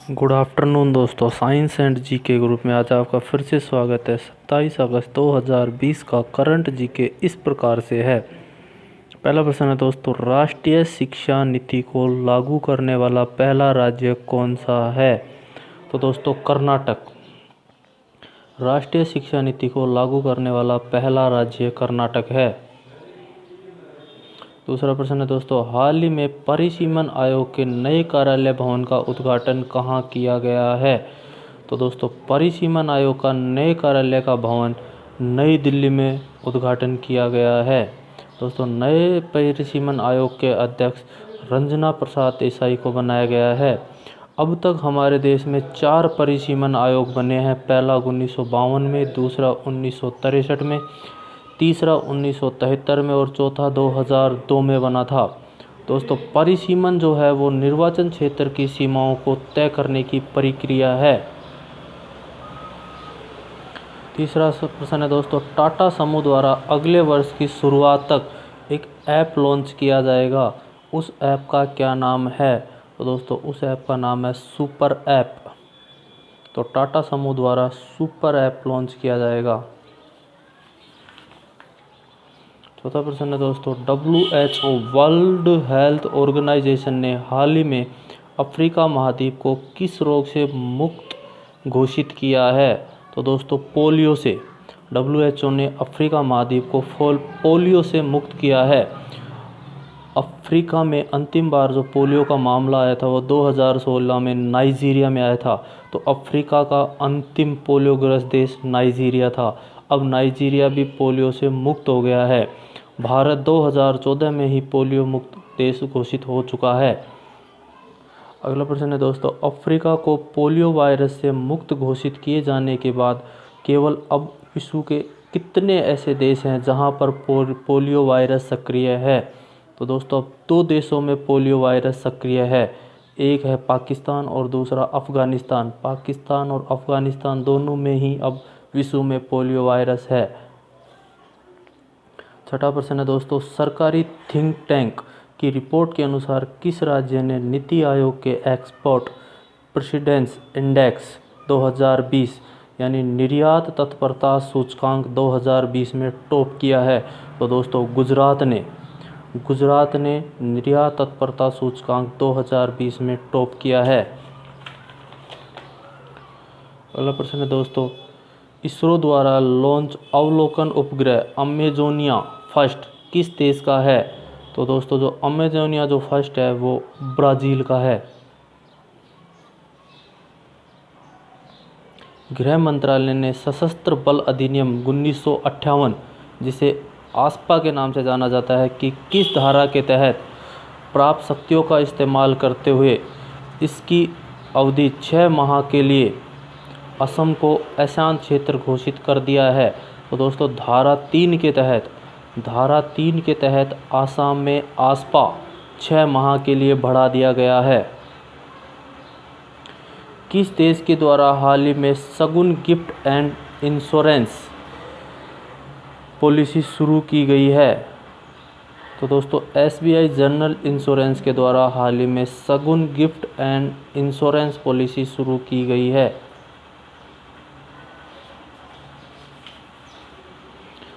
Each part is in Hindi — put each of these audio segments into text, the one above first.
गुड आफ्टरनून दोस्तों, साइंस एंड जीके ग्रुप में आज आपका फिर से स्वागत है। 27 अगस्त 2020 का करंट जीके इस प्रकार से है। पहला प्रश्न है दोस्तों, राष्ट्रीय शिक्षा नीति को लागू करने वाला पहला राज्य कौन सा है? तो दोस्तों कर्नाटक। राष्ट्रीय शिक्षा नीति को लागू करने वाला पहला राज्य कर्नाटक है। दूसरा प्रश्न है दोस्तों, हाल ही में परिसीमन आयोग के नए कार्यालय भवन का उद्घाटन कहाँ किया गया है? तो दोस्तों परिसीमन आयोग का नए कार्यालय का भवन नई दिल्ली में उद्घाटन किया गया है। दोस्तों नए परिसीमन आयोग के अध्यक्ष रंजना प्रसाद देसाई को बनाया गया है। अब तक हमारे देश में 4 परिसीमन आयोग बने हैं। पहला 1952 में, दूसरा 1963 में, तीसरा 1973 में और चौथा 2002 में बना था। दोस्तों परिसीमन जो है वो निर्वाचन क्षेत्र की सीमाओं को तय करने की प्रक्रिया है। तीसरा प्रश्न है दोस्तों, टाटा समूह द्वारा अगले वर्ष की शुरुआत तक एक ऐप लॉन्च किया जाएगा। उस ऐप का क्या नाम है? तो दोस्तों उस ऐप का नाम है सुपर ऐप। तो टाटा समूह द्वारा सुपर ऐप लॉन्च किया जाएगा। चौथा प्रश्न है दोस्तों, WHO वर्ल्ड हेल्थ ऑर्गेनाइजेशन ने हाल ही में अफ्रीका महाद्वीप को किस रोग से मुक्त घोषित किया है? तो दोस्तों पोलियो से। WHO ने अफ्रीका महाद्वीप को पोलियो से मुक्त किया है। अफ्रीका में अंतिम बार जो पोलियो का मामला आया था वो 2016 में नाइजीरिया में आया था। तो अफ्रीका का अंतिम पोलियोग्रस्त देश नाइजीरिया था। अब नाइजीरिया भी पोलियो से मुक्त हो गया है। भारत 2014 में ही पोलियो मुक्त देश घोषित हो चुका है। अगला प्रश्न है दोस्तों, अफ्रीका को पोलियो वायरस से मुक्त घोषित किए जाने के बाद केवल अब विश्व के कितने ऐसे देश हैं जहां पर पोलियो वायरस सक्रिय है? तो दोस्तों अब 2 देशों में पोलियो वायरस सक्रिय है। एक है पाकिस्तान और दूसरा अफ़गानिस्तान। पाकिस्तान और अफ़गानिस्तान दोनों में ही अब विश्व में पोलियो वायरस है। छठा प्रश्न है दोस्तों, सरकारी थिंक टैंक की रिपोर्ट के अनुसार किस राज्य ने नीति आयोग के एक्सपोर्ट प्रेसिडेंस इंडेक्स 2020 यानी निर्यात तत्परता सूचकांक 2020 में टॉप किया है? तो दोस्तों गुजरात ने निर्यात तत्परता सूचकांक 2020 में टॉप किया है। अगला प्रश्न है दोस्तों, इसरो द्वारा लॉन्च अवलोकन उपग्रह अमेजोनिया फर्स्ट किस देश का है? तो दोस्तों जो अमेजोनिया जो फर्स्ट है वो ब्राज़ील का है। गृह मंत्रालय ने सशस्त्र बल अधिनियम 1958 जिसे आस्पा के नाम से जाना जाता है कि किस धारा के तहत प्राप्त शक्तियों का इस्तेमाल करते हुए इसकी अवधि 6 माह के लिए असम को अशांत क्षेत्र घोषित कर दिया है? तो दोस्तों धारा 3 के तहत आसाम में आस्पा 6 माह के लिए बढ़ा दिया गया है। किस देश के द्वारा हाल ही में शगुन गिफ्ट एंड इंश्योरेंस पॉलिसी शुरू की गई है? तो दोस्तों SBI जनरल इंश्योरेंस के द्वारा हाल ही में शगुन गिफ्ट एंड इंश्योरेंस पॉलिसी शुरू की गई है।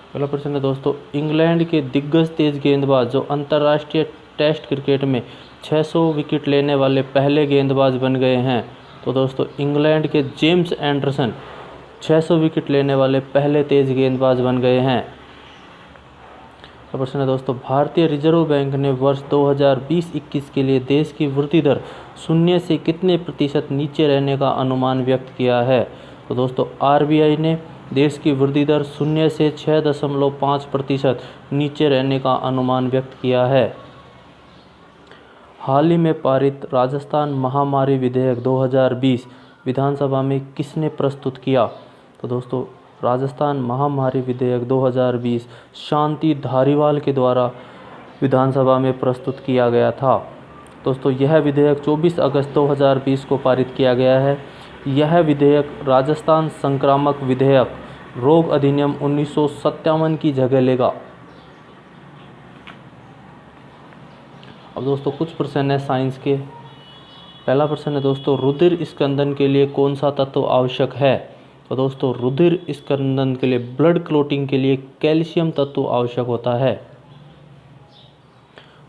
अगला प्रश्न है दोस्तों, इंग्लैंड के दिग्गज तेज गेंदबाज जो अंतर्राष्ट्रीय टेस्ट क्रिकेट में 600 विकेट लेने वाले पहले गेंदबाज बन गए हैं? तो दोस्तों इंग्लैंड के जेम्स एंडरसन 600 विकेट लेने वाले पहले तेज गेंदबाज बन गए हैं। प्रश्न है दोस्तों, भारतीय रिजर्व बैंक ने वर्ष 2020-21 के लिए देश की वृद्धि दर शून्य से कितने प्रतिशत नीचे रहने का अनुमान व्यक्त किया है? तो दोस्तों RBI ने देश की वृद्धि दर शून्य से 6.5% नीचे रहने का अनुमान व्यक्त किया है। हाल ही में पारित राजस्थान महामारी विधेयक 2020 विधानसभा में किसने प्रस्तुत किया? तो दोस्तों राजस्थान महामारी विधेयक 2020 शांति धारीवाल के द्वारा विधानसभा में प्रस्तुत किया गया था। दोस्तों यह विधेयक 24 अगस्त 2020 को पारित किया गया है। यह विधेयक राजस्थान संक्रामक विधेयक रोग अधिनियम 1957 की जगह लेगा। अब दोस्तों कुछ प्रश्न है साइंस के। पहला प्रश्न है दोस्तों, रुधिर स्कंदन के लिए कौन सा तत्व आवश्यक है? तो दोस्तों रुधिर स्कंदन के लिए, ब्लड क्लोटिंग के लिए कैल्शियम तत्व आवश्यक होता है।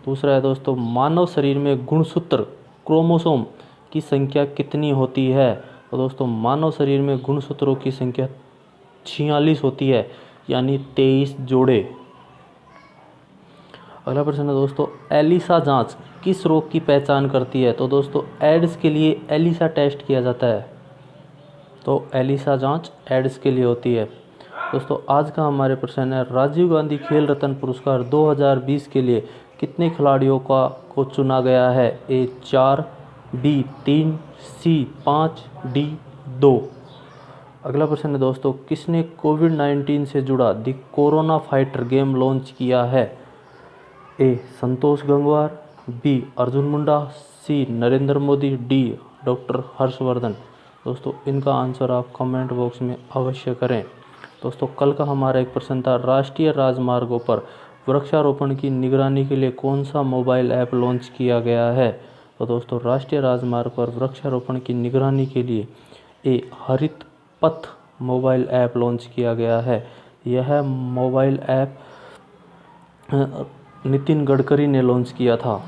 दूसरा है दोस्तों, मानव शरीर में गुणसूत्र क्रोमोसोम की संख्या कितनी होती है? तो दोस्तों मानव शरीर में गुणसूत्रों की संख्या 46 होती है, यानी 23 जोड़े। अगला प्रश्न है दोस्तों, एलिसा जांच किस रोग की पहचान करती है? तो दोस्तों एड्स के लिए एलिसा टेस्ट किया जाता है। तो एलिसा जांच एड्स के लिए होती है। दोस्तों आज का हमारे प्रश्न है, राजीव गांधी खेल रत्न पुरस्कार 2020 के लिए कितने खिलाड़ियों को चुना गया है? ए 4, बी 3, सी 5, डी 2। अगला प्रश्न है दोस्तों, किसने कोविड-19 से जुड़ा दी कोरोना फाइटर गेम लॉन्च किया है? ए संतोष गंगवार, बी अर्जुन मुंडा, सी नरेंद्र मोदी, डी डॉक्टर हर्षवर्धन। दोस्तों इनका आंसर आप कमेंट बॉक्स में अवश्य करें। दोस्तों कल का हमारा एक प्रश्न था, राष्ट्रीय राजमार्गों पर वृक्षारोपण की निगरानी के लिए कौन सा मोबाइल ऐप लॉन्च किया गया है? तो दोस्तों राष्ट्रीय राजमार्ग पर वृक्षारोपण की निगरानी के लिए ए हरित पथ मोबाइल ऐप लॉन्च किया गया है। यह मोबाइल ऐप नितिन गडकरी ने लॉन्च किया था।